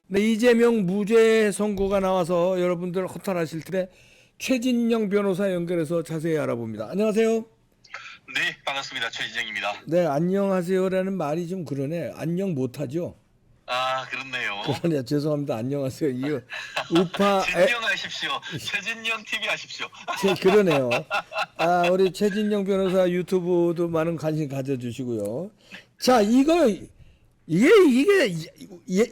네, 이재명 무죄 선고가 나와서 여러분들 허탈하실 텐데 최진영 변호사 연결해서 자세히 알아봅니다. 안녕하세요. 네, 반갑습니다. 최진영입니다. 네, 안녕하세요라는 말이 좀 그러네. 안녕 못하죠? 아, 그렇네요. 그러네. 죄송합니다. 안녕하세요. 이 우파 진영하십시오. 최진영 TV 하십시오. 그러네요. 아, 우리 최진영 변호사 유튜브도 많은 관심 가져주시고요. 자, 이게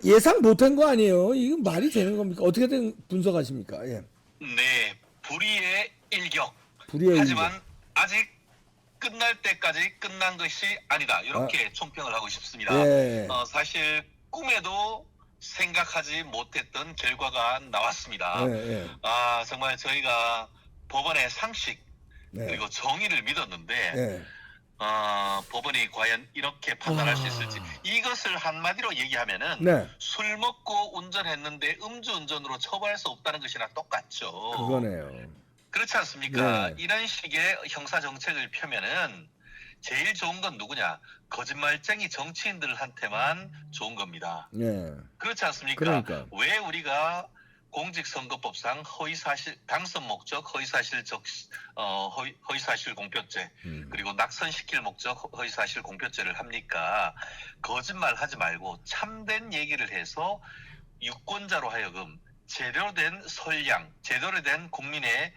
예상 못한 거 아니에요? 이거 말이 되는 겁니까? 어떻게든 분석하십니까? 예. 네, 불의의 일격. 불의의 하지만 아직 끝날 때까지 끝난 것이 아니다. 이렇게 총평을 하고 싶습니다. 예. 사실 꿈에도 생각하지 못했던 결과가 나왔습니다. 예. 정말 저희가 법원의 상식 네. 그리고 정의를 믿었는데 예. 법원이 과연 이렇게 판단할 수 있을지 이것을 한마디로 얘기하면은 네. 술 먹고 운전했는데 음주운전으로 처벌할 수 없다는 것이랑 똑같죠. 그거네요. 그렇지 않습니까? 네. 이런 식의 형사 정책을 펴면은 제일 좋은 건 누구냐? 거짓말쟁이 정치인들한테만 좋은 겁니다. 예. 그렇지 않습니까? 그러니까. 왜 우리가 공직선거법상 허위사실 당선 목적 허위사실 공표죄 그리고 낙선시킬 목적 허위사실 공표죄를 합니까? 거짓말 하지 말고 참된 얘기를 해서 유권자로 하여금 제대로 된 선량, 제대로 된 국민의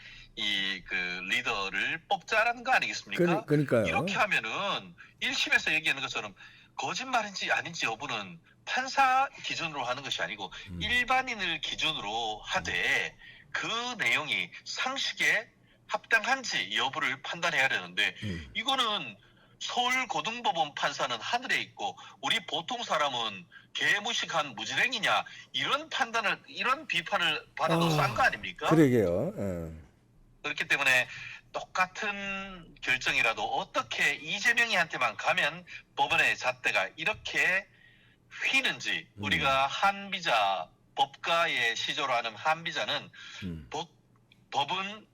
그 리더를 뽑자라는 거 아니겠습니까? 그러니까요. 이렇게 하면은 1심에서 얘기하는 것처럼 거짓말인지 아닌지 여부는 판사 기준으로 하는 것이 아니고 일반인을 기준으로 하되 그 내용이 상식에 합당한지 여부를 판단해야 되는데 이거는 서울고등법원 판사는 하늘에 있고 우리 보통 사람은 개무식한 무지랭이냐 이런 판단을 이런 비판을 받아도 싼 거 아닙니까? 그러게요. 예. 그렇기 때문에 똑같은 결정이라도 어떻게 이재명이한테만 가면 법원의 잣대가 이렇게 휘는지 우리가 한비자 법가의 시조로 하는 한비자는 법은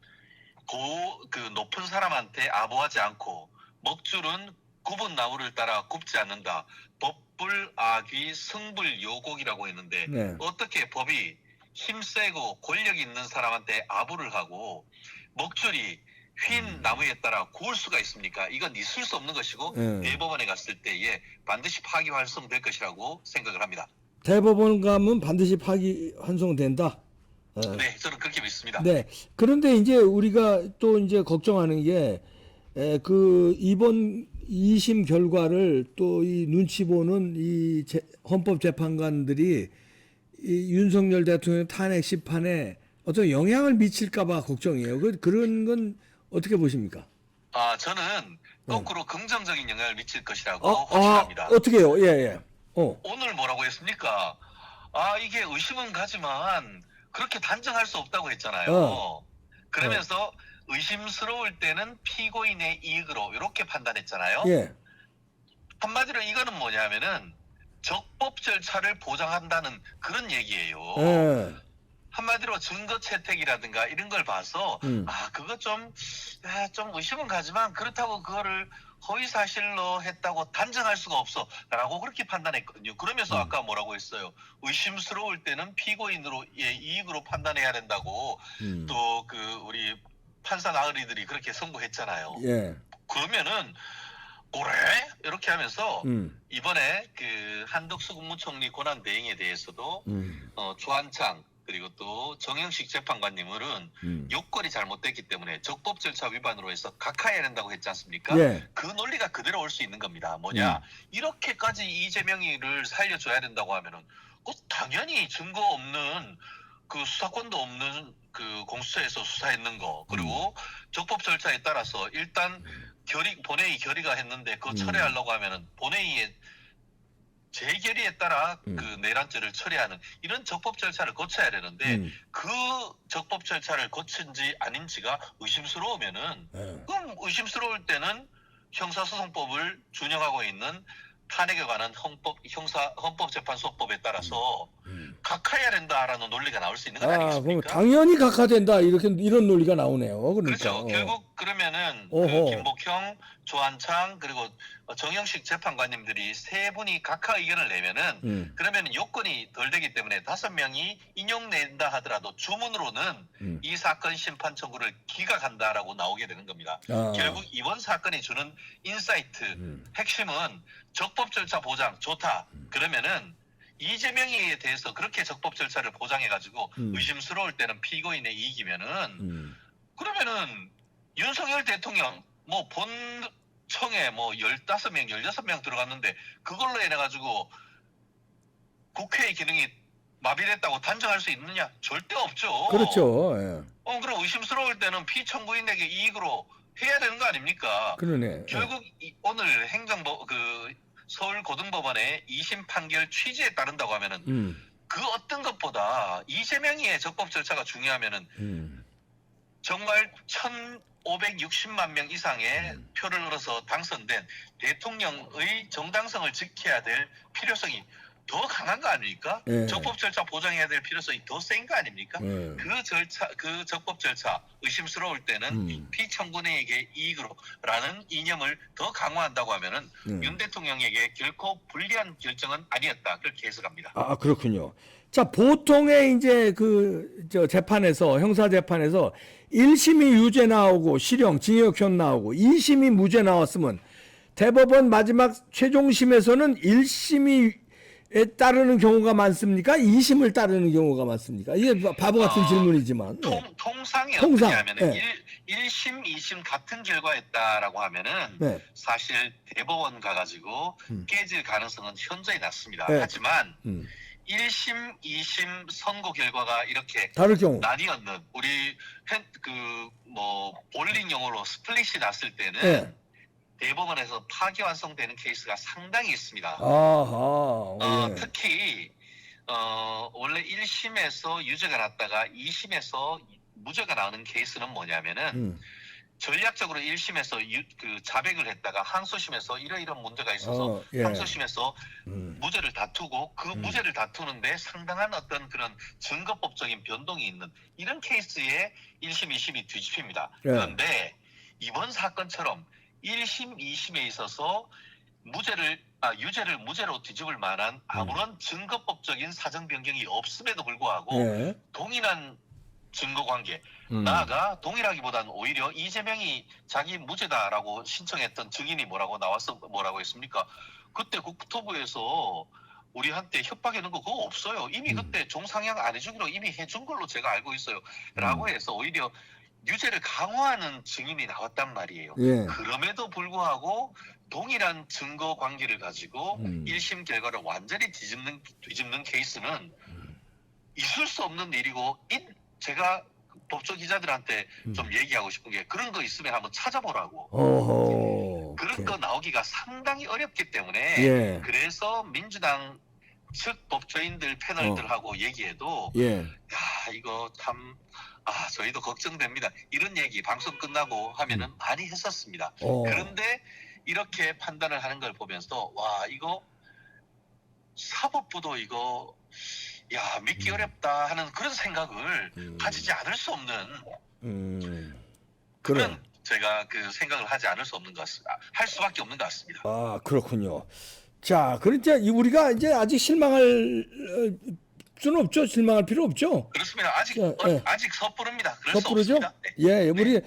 그 높은 사람한테 아부하지 않고 먹줄은 굽은 나무를 따라 굽지 않는다. 법불 악의 승불 요곡이라고 했는데 네. 어떻게 법이 힘세고 권력 있는 사람한테 아부를 하고 먹줄이 휜 나무에 따라 구울 수가 있습니까? 이건 있을 수 없는 것이고 대법원에 갔을 때에 반드시 파기환송될 것이라고 생각을 합니다. 대법원 가면 반드시 파기 환송된다. 네, 저는 그렇게 믿습니다. 네. 그런데 이제 우리가 또 이제 걱정하는 게 그 이번 2심 결과를 또 이 눈치 보는 이 헌법재판관들이 이 윤석열 대통령 탄핵 심판에 어떤 영향을 미칠까봐 걱정이에요. 그런 건 어떻게 보십니까? 저는 거꾸로 긍정적인 영향을 미칠 것이라고 확신합니다. 어떻게요? 예. 오늘 뭐라고 했습니까? 이게 의심은 가지만 그렇게 단정할 수 없다고 했잖아요. 그러면서 의심스러울 때는 피고인의 이익으로 이렇게 판단했잖아요. 예. 한마디로 이거는 뭐냐면은 적법 절차를 보장한다는 그런 얘기예요. 예. 한마디로 증거 채택이라든가 이런 걸 봐서 그거 좀 의심은 가지만 그렇다고 그거를 허위 사실로 했다고 단정할 수가 없어라고 그렇게 판단했거든요. 그러면서 아까 뭐라고 했어요? 의심스러울 때는 피고인으로 이익으로 판단해야 된다고 또 그 우리 판사 나으리들이 그렇게 선고했잖아요. 예. 그러면은 그래? 이렇게 하면서 이번에 그 한덕수 국무총리 권한 대행에 대해서도 조한창 그리고 또 정영식 재판관님은 요건이 잘못됐기 때문에 적법 절차 위반으로 해서 각하해야 된다고 했지 않습니까? 예. 그 논리가 그대로 올 수 있는 겁니다. 뭐냐? 이렇게까지 이재명이를 살려줘야 된다고 하면은 당연히 증거 없는 그 수사권도 없는 그 공수처에서 수사했는 거 그리고 적법 절차에 따라서 일단 본회의 결의가 했는데 그거 철회하려고 하면은 본회의에 재결의에 따라 그 내란죄를 처리하는 이런 적법 절차를 거쳐야 되는데 그 적법 절차를 거친지 아닌지가 의심스러우면은 그럼 의심스러울 때는 형사소송법을 준용하고 있는 탄핵에 관한 헌법재판소법에 따라서 각하해야 된다라는 논리가 나올 수 있는 거 그럼 아니겠습니까? 당연히 각하된다 이런 논리가 나오네요. 그러니까. 그렇죠. 결국 그러면은 어허. 그 김복형 조한창 그리고 정영식 재판관님들이 세 분이 각하 의견을 내면은 그러면 요건이 덜 되기 때문에 5명이 인용낸다 하더라도 주문으로는 이 사건 심판 청구를 기각한다라고 나오게 되는 겁니다. 결국 이번 사건이 주는 인사이트 핵심은 적법 절차 보장 좋다. 그러면은 이재명에 대해서 그렇게 적법 절차를 보장해가지고 의심스러울 때는 피고인의 이익이면은 그러면은 윤석열 대통령 뭐 본청에 뭐 15명, 16명 들어갔는데 그걸로 인해 가지고 국회의 기능이 마비됐다고 단정할 수 있느냐? 절대 없죠. 그렇죠. 예. 그럼 의심스러울 때는 피청구인에게 이익으로 해야 되는 거 아닙니까? 그러네. 결국 오늘 서울고등법원의 2심 판결 취지에 따른다고 하면은 그 어떤 것보다 이재명의 적법 절차가 중요하면은 정말 1,560만 명 이상의 표를 얻어서 당선된 대통령의 정당성을 지켜야 될 필요성이 더 강한 거 아닙니까? 예. 적법 절차 보장해야 될 필요성이 더 센 거 아닙니까? 예. 그 적법 절차 의심스러울 때는 피청구인에게 이익으로라는 이념을 더 강화한다고 하면은 윤 대통령에게 결코 불리한 결정은 아니었다. 그렇게 해석합니다. 아, 그렇군요. 자, 보통의 이제 재판에서, 형사 재판에서 1심이 유죄 나오고 실형, 징역형 나오고 2심이 무죄 나왔으면 대법원 마지막 최종심에서는 1심이 따르는 경우가 많습니까? 2심을 따르는 경우가 많습니까? 이게 바보 같은 질문이지만. 통상이 통상, 어떻게 하면은 예. 1심, 2심 같은 결과였다라고 하면은 네. 사실 대법원 가가지고 깨질 가능성은 현저히 낮습니다. 네. 하지만 1심, 2심 선고 결과가 이렇게 다를 경우. 나뉘었는 우리 볼링 용어로 스플릿이 났을 때는 네. 대법원에서 파기환송되는 케이스가 상당히 있습니다. 아하. 예. 특히 원래 1심에서 유죄가 났다가 2심에서 무죄가 나오는 케이스는 뭐냐면은 전략적으로 1심에서 자백을 했다가 항소심에서 이러이런 문제가 있어서 예. 항소심에서 무죄를 다투고 그 무죄를 다투는데 상당한 어떤 그런 증거법적인 변동이 있는 이런 케이스에 1심, 2심이 뒤집힙니다. 예. 그런데 이번 사건처럼 1심, 2심에 있어서 유죄를 무죄로 뒤집을 만한 아무런 증거법적인 사정 변경이 없음에도 불구하고 예. 동일한 증거관계 나아가 동일하기보다는 오히려 이재명이 자기 무죄다라고 신청했던 증인이 뭐라고 했습니까? 그때 국토부에서 우리한테 협박하는 거 그거 없어요. 이미 그때 종상향 안 해주기로 이미 해준 걸로 제가 알고 있어요. 라고 해서 오히려 유죄를 강화하는 증인이 나왔단 말이에요. 예. 그럼에도 불구하고 동일한 증거 관계를 가지고 1심 결과를 완전히 뒤집는 케이스는 있을 수 없는 일이고 제가 법조 기자들한테 좀 얘기하고 싶은 게 그런 거 있으면 한번 찾아보라고. 어허. 그런 거 나오기가 상당히 어렵기 때문에 예. 그래서 민주당 측 법조인들 패널들하고 얘기해도 예. 이거 참 저희도 걱정됩니다. 이런 얘기 방송 끝나고 하면은 많이 했었습니다. 그런데 이렇게 판단을 하는 걸 보면서 이거 사법부도 이거 믿기 어렵다 하는 그런 생각을 가지지 않을 수 없는 그런 제가 그 생각을 하지 않을 수 없는 것 같습니다. 할 수밖에 없는 것 같습니다. 아, 그렇군요. 자, 그러니까 우리가 이제 아직 실망할 수는 없죠. 실망할 필요 없죠. 그렇습니다. 아직 섣부릅니다. 그럴 수 섣부르죠? 없습니다. 네. 예, 우리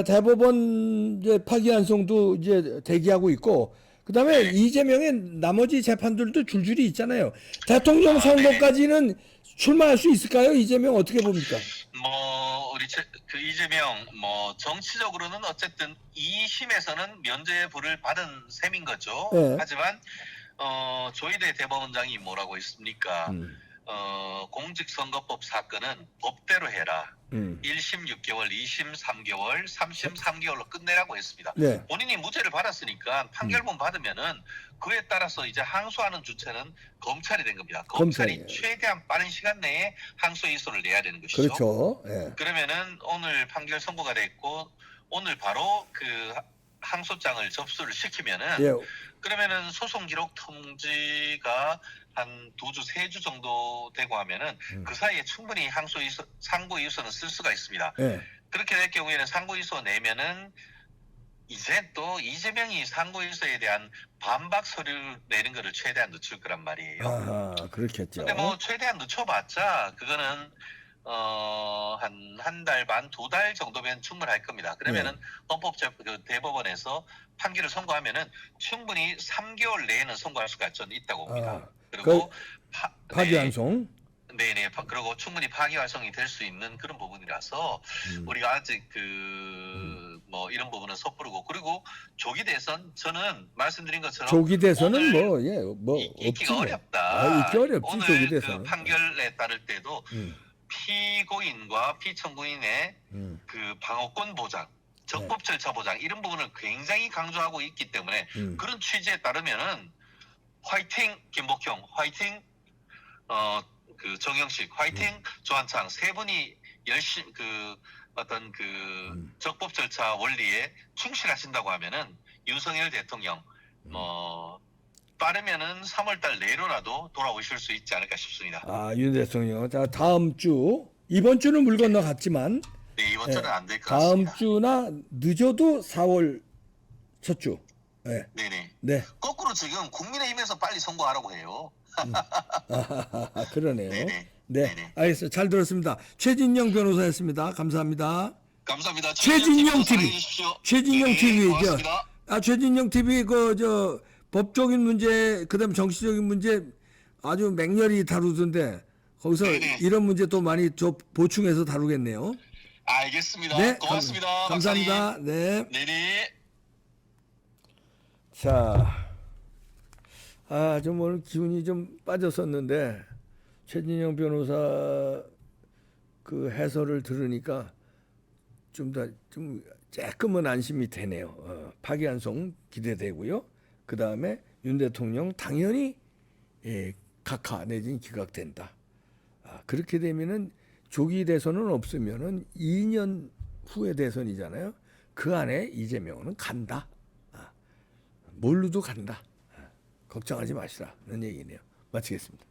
대법원 이제 파기환송도 이제 대기하고 있고, 그다음에 이재명의 나머지 재판들도 줄줄이 있잖아요. 대통령 선거까지는 출마할 수 있을까요? 이재명 어떻게 봅니까? 우리 이재명 정치적으로는 어쨌든 2심에서는 면죄부를 받은 셈인 거죠. 네. 하지만 조희대 대법원장이 뭐라고 했습니까? 공직선거법 사건은 법대로 해라. 1심 6개월, 2심 3개월, 3심 3개월로 끝내라고 했습니다. 네. 본인이 무죄를 받았으니까 판결문 받으면은 그에 따라서 이제 항소하는 주체는 검찰이 된 겁니다. 검찰이 최대한 빠른 시간 내에 항소 이소를 내야 되는 것이죠. 그렇죠. 예. 그러면은 오늘 판결 선고가 됐고 오늘 바로 그 항소장을 접수를 시키면은 예. 그러면은 소송 기록 통지가 한 2주, 3주 정도 되고 하면은 그 사이에 충분히 상고 이유서는 쓸 수가 있습니다. 예. 그렇게 될 경우에는 상고 이유서 내면은 이제 또 이재명이 상고일서에 대한 반박 서류를 내는 거를 최대한 늦출 거란 말이에요. 아하, 그렇겠죠. 근데 뭐 최대한 늦춰봤자 그거는 한 달 반, 2달 정도면 충분할 겁니다. 그러면은 그 대법원에서 판결을 선고하면은 충분히 3개월 내에는 선고할 수가 저는 있다고 봅니다. 그리고 파기환송. 네네. 그리고 충분히 파기환송이 될 수 있는 그런 부분이라서 우리가 아직 뭐 이런 부분은 섣부르고, 그리고 조기 대선 저는 말씀드린 것처럼 조기 대선은 오늘 뭐 있기가 없지. 어렵다. 있기 어렵지 오늘 조기 그 대선은. 판결에 따를 때도 음, 피고인과 피청구인의 그 방어권 보장, 적법 절차 보장 이런 부분을 굉장히 강조하고 있기 때문에 그런 취지에 따르면은 화이팅 김복형, 화이팅 그 정영식, 화이팅 조한창 세 분이 열심히 그 어떤 그 적법 절차 원리에 충실하신다고 하면은 윤석열 대통령 빠르면은 3월달 내로라도 돌아오실 수 있지 않을까 싶습니다. 아, 윤 대통령. 자, 다음 주, 이번 주는 물 건너갔지만 네, 이번 주는 안 될 것 다음 같습니다. 주나 늦어도 4월 첫 주. 네. 네네. 네. 거꾸로 지금 국민의힘에서 빨리 선거하라고 해요. 그러네요. 네네. 네. 네네. 알겠어요. 잘 들었습니다. 최진영 변호사였습니다. 감사합니다. 감사합니다. 최진영 TV. 사랑해주십시오. 최진영 네네, TV. 고맙습니다. 최진영 TV 법적인 문제, 그다음 정치적인 문제 아주 맹렬히 다루던데 거기서 네네. 이런 문제 또 많이 보충해서 다루겠네요. 알겠습니다. 네. 고맙습니다. 감사합니다. 박사님. 네. 네네. 자, 좀 오늘 기운이 좀 빠졌었는데 최진영 변호사 그 해설을 들으니까 좀 조금은 안심이 되네요. 파기환송 기대되고요. 그 다음에 윤 대통령 당연히 각하 내지는 기각된다. 그렇게 되면은 조기 대선은 없으면은 2년 후의 대선이잖아요. 그 안에 이재명은 간다. 뭘로도 간다. 걱정하지 마시라는 얘기네요. 마치겠습니다.